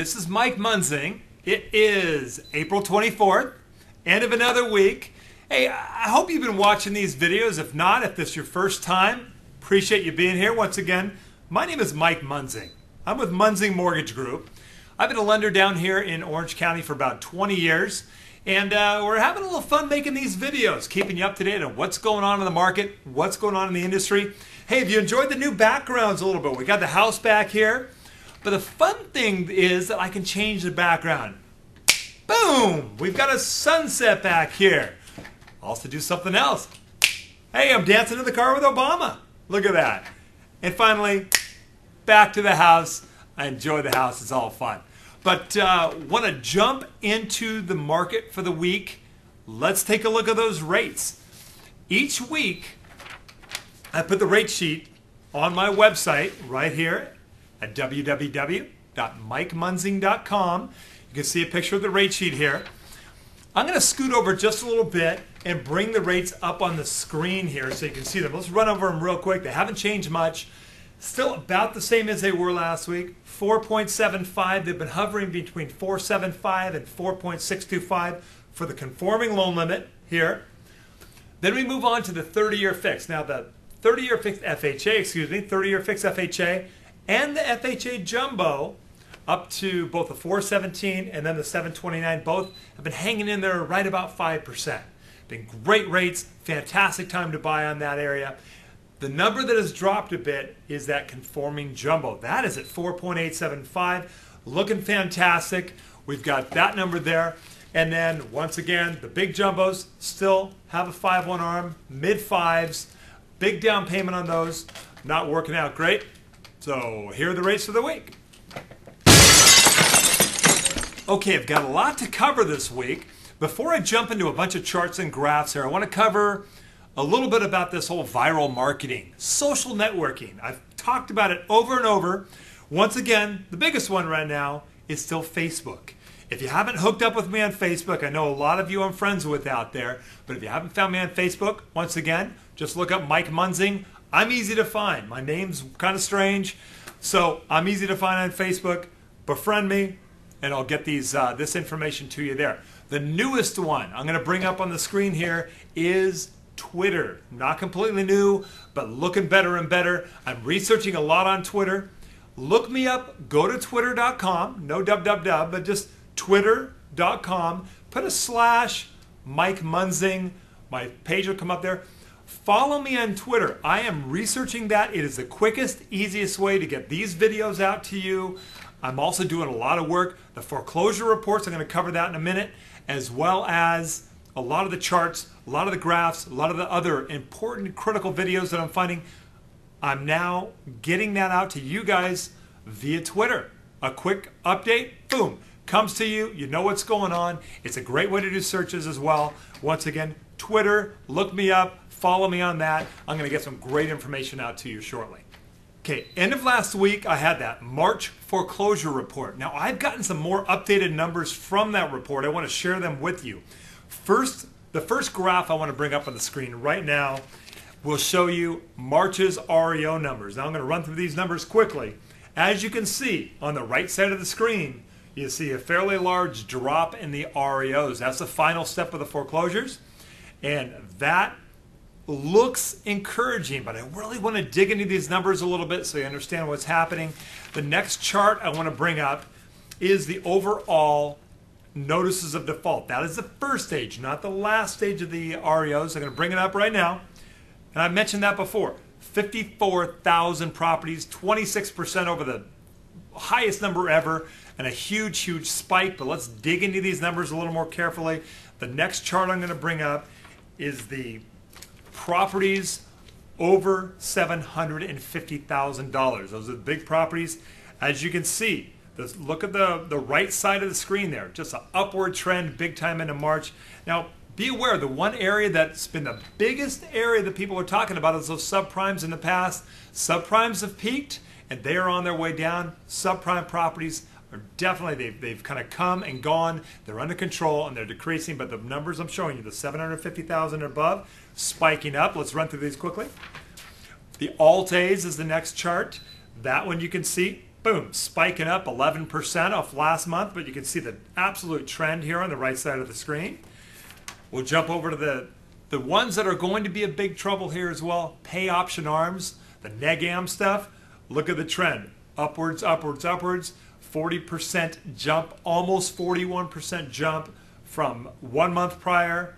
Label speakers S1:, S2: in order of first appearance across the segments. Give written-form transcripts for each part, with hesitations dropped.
S1: This is Mike Munzing. It is April 24th, end of another week. Hey, I hope you've been watching these videos. If not, if this is your first time, appreciate you being here. Once again, my name is Mike Munzing. I'm with Munzing Mortgage Group. I've been a lender down here in Orange County for about 20 years. And we're having a little fun making these videos, keeping you up to date on what's going on in the market, what's going on in the industry. Hey, if you enjoyed the new backgrounds a little bit, we got the house back here. But the fun thing is that I can change the background. Boom! We've got a sunset back here. Also do something else. Hey, I'm dancing in the car with Obama. Look at that. And finally, back to the house. I enjoy the house. It's all fun. But want to jump into the market for the week? Let's take a look at those rates. Each week, I put the rate sheet on my website right here at www.mikemunzing.com. You can see a picture of the rate sheet here. I'm going to scoot over just a little bit and bring the rates up on the screen here so you can see them. Let's run over them real quick. They haven't changed much. Still about the same as they were last week. 4.75. They've been hovering between 4.75 and 4.625 for the conforming loan limit here. Then we move on to the 30-year fix. Now the 30-year fixed FHA, 30-year fixed FHA and the FHA jumbo up to both the 417 and then the 729, both have been hanging in there right about 5%. Been great rates, fantastic time to buy on that area. The number that has dropped a bit is that conforming jumbo. That is at 4.875, looking fantastic. We've got that number there. And then once again, the big jumbos still have a 5-1 arm, mid-5s, big down payment on those, not working out great. So here are the rates for the week. Okay, I've got a lot to cover this week. Before I jump into a bunch of charts and graphs here, I want to cover a little bit about this whole viral marketing, social networking. I've talked about it over and over. Once again, the biggest one right now is still Facebook. If you haven't hooked up with me on Facebook, I know a lot of you I'm friends with out there, but if you haven't found me on Facebook, once again, just look up Mike Munzing. I'm easy to find. My name's kind of strange, so I'm easy to find on Facebook. Befriend me, and I'll get this information to you there. The newest one I'm going to bring up on the screen here is Twitter. Not completely new, but looking better and better. I'm researching a lot on Twitter. Look me up. Go to twitter.com. No www, but just twitter.com. Put a / Mike Munzing. My page will come up there. Follow me on Twitter. I am researching that. It is the quickest, easiest way to get these videos out to you. I'm also doing a lot of work. The foreclosure reports, I'm going to cover that in a minute, as well as a lot of the charts, a lot of the graphs, a lot of the other important critical videos that I'm finding. I'm now getting that out to you guys via Twitter. A quick update, boom, comes to you. You know what's going on. It's a great way to do searches as well. Once again, Twitter, look me up, follow me on that. I'm going to get some great information out to you shortly. Okay, end of last week, I had that March foreclosure report. Now, I've gotten some more updated numbers from that report. I want to share them with you. The first graph I want to bring up on the screen right now will show you March's REO numbers. Now, I'm going to run through these numbers quickly. As you can see, on the right side of the screen, you see a fairly large drop in the REOs. That's the final step of the foreclosures. And that looks encouraging, but I really want to dig into these numbers a little bit so you understand what's happening. The next chart I want to bring up is the overall notices of default. That is the first stage, not the last stage of the REOs. I'm going to bring it up right now. And I mentioned that before. 54,000 properties, 26% over the highest number ever, and a huge, huge spike. But let's dig into these numbers a little more carefully. The next chart I'm going to bring up is the properties over $750,000. Those are the big properties. As you can see, look at the right side of the screen there. Just an upward trend big time into March. Now, be aware, the one area that's been the biggest area that people are talking about is those subprimes in the past. Subprimes have peaked, and they are on their way down. Subprime properties are definitely, they've kind of come and gone. They're under control, and they're decreasing, but the numbers I'm showing you, the 750,000 and above, spiking up. Let's run through these quickly. The Alt-A's is the next chart. That one you can see
S2: boom, spiking up 11% off last month, but you can see the absolute trend here on the right side of the screen. We'll jump over to the ones that are going to be a big trouble here as well. Pay option arms, the neg-am stuff. Look at the trend. Upwards, upwards, upwards. 40% jump, almost 41% jump from 1 month prior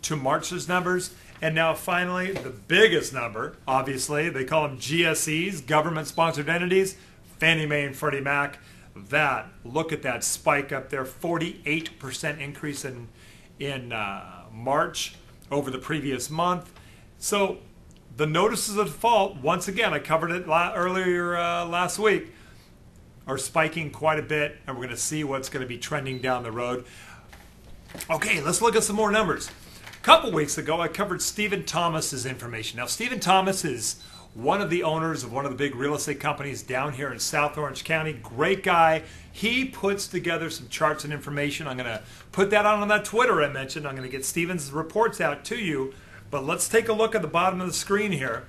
S2: to March's numbers. And now finally, the biggest number, obviously, they call them GSEs, government-sponsored entities, Fannie Mae and Freddie Mac. Look at that spike up there, 48% increase in March over the previous month. So the notices of default, once again, I covered it earlier last week, are spiking quite a bit, and we're going to see what's going to be trending down the road. Okay, let's look at some more numbers. A couple weeks ago, I covered Stephen Thomas's information. Now, Stephen Thomas is one of the owners of one of the big real estate companies down here in South Orange County. Great guy. He puts together some charts and information. I'm going to put that on that Twitter I mentioned. I'm going to get Stephen's reports out to you. But let's take a look at the bottom of the screen here.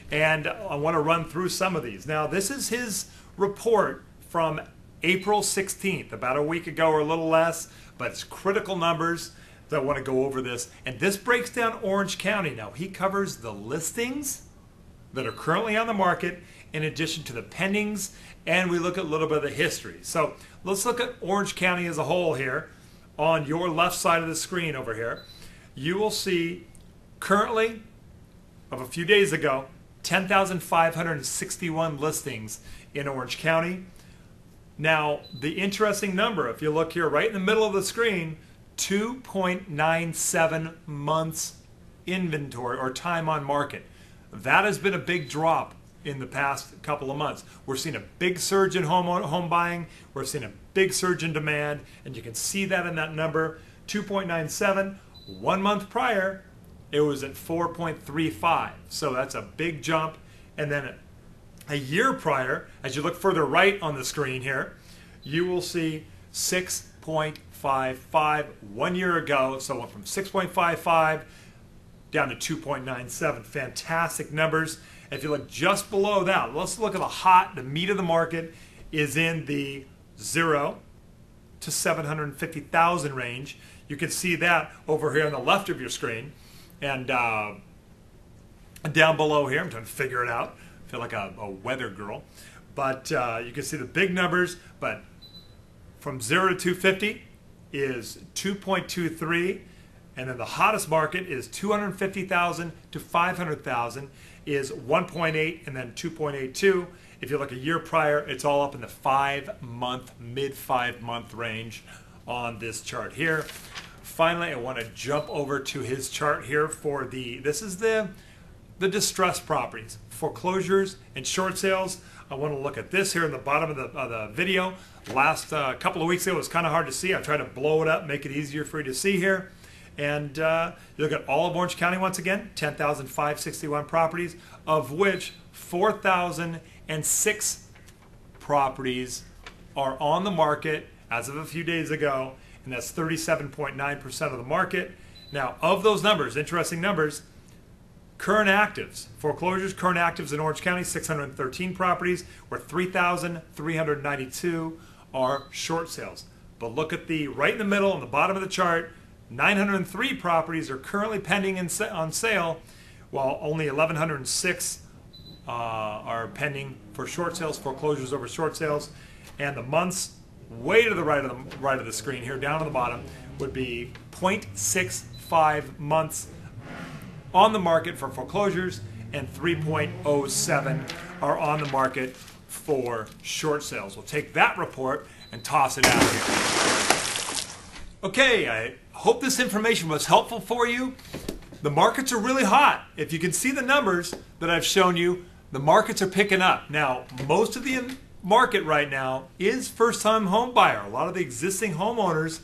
S2: And I want to run through some of these. Now, this is his report from April 16th, about a week ago or a little less. But it's critical numbers. So I want to go over this. And this breaks down Orange County. Now, he covers the listings that are currently on the market in addition to the pendings, and we look at a little bit of the history. So let's look at Orange County as a whole here. On your left side of the screen over here, you will see currently, of a few days ago, 10,561 listings in Orange County. Now, the interesting number, if you look here right in the middle of the screen, 2.97 months inventory or time on market. That has been a big drop in the past couple of months. We're seeing a big surge in home buying. We're seeing a big surge in demand, and you can see that in that number, 2.97. 1 month prior, it was at 4.35. So that's a big jump. And then a year prior, as you look further right on the screen here, you will see 6.55 1 year ago. So it went from 6.55 down to 2.97. Fantastic numbers. If you look just below that, let's look at the meat of the market is in the 0 to 750,000 range. You can see that over here on the left of your screen. And down below here, I'm trying to figure it out. I feel like a weather girl. But you can see the big numbers. But from 0 to 250 is 2.23. And then the hottest market is 250,000 to 500,000 is 1.8 and then 2.82. If you look a year prior, it's all up in the 5 month, mid 5 month range on this chart here. Finally, I want to jump over to his chart here for this is the distressed properties, foreclosures and short sales. I want to look at this here in the bottom of the video. Last couple of weeks ago, it was kind of hard to see. I tried to blow it up, make it easier for you to see here. And you look at all of Orange County once again, 10,561 properties, of which 4,006 properties are on the market as of a few days ago, and that's 37.9% of the market. Now, of those numbers, interesting numbers, current actives, foreclosures, current actives in Orange County, 613 properties, where 3,392 are short sales. But look at the right in the middle, on the bottom of the chart, 903 properties are currently pending on sale, while only 1,106 are pending for short sales, foreclosures over short sales. And the months way to the right of the screen here, down to the bottom, would be 0.65 months on the market for foreclosures, and 3.07 are on the market for short sales. We'll take that report and toss it out here. Okay, I hope this information was helpful for you. The markets are really hot. If you can see the numbers that I've shown you, the markets are picking up. Now, most of the market right now is first-time home buyer. A lot of the existing homeowners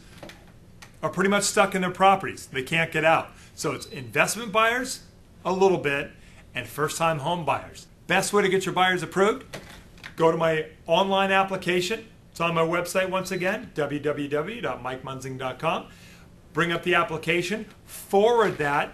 S2: are pretty much stuck in their properties. They can't get out. So it's investment buyers a little bit and first-time home buyers. Best way to get your buyers approved, go to my online application. It's on my website once again, www.mikemunzing.com. Bring up the application, forward that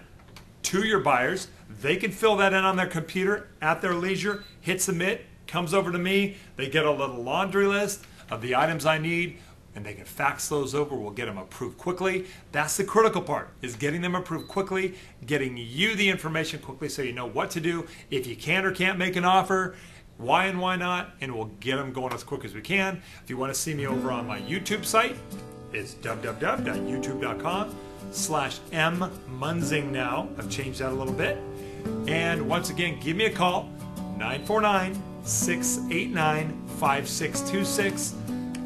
S2: to your buyers. They can fill that in on their computer at their leisure, hit submit,
S1: comes over to me, they get a little laundry list of the items I need, and they can fax those over. We'll get them approved quickly. That's the critical part, is getting them approved quickly, getting you the information quickly so you know what to do, if you can or can't make an offer, why and why not, and we'll get them going as quick as we can. If you want to see me over on my YouTube site, it's www.youtube.com/mmunzing now. I've changed that a little bit. And once again, give me a call, 949-689-5626.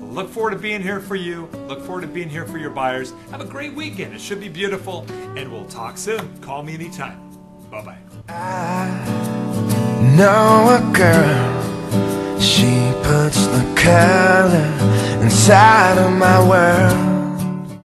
S1: Look forward to being here for you. Look forward to being here for your buyers. Have a great weekend. It should be beautiful. And we'll talk soon. Call me anytime. Bye-bye.
S3: I know a girl. She puts the color inside of my world.